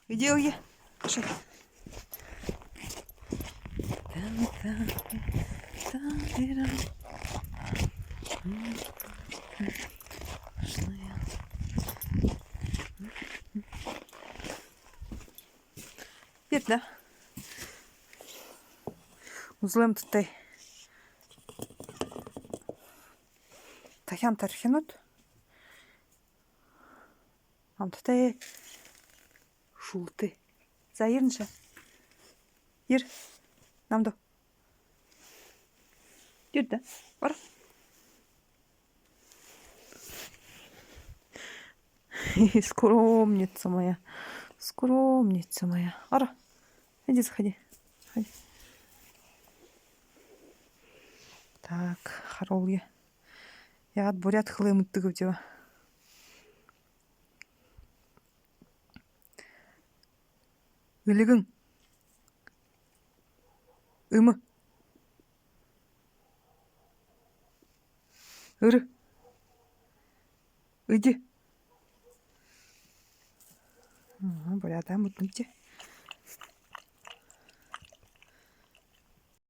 Иди, иди. Пошли. Видно? Узлым тұттай. Тахян тархинут. Ам тұттай. Шулты. Заирнша. Ир. Намду. Ир, да? Ора. Скромница моя. Скромница моя. Ора. Иди, заходи. Ходи. Так, харолге. Я от бурят хлым тыгывдева. Ылыгың. Ымы. Ыры. Иди. Бурята мутныкте.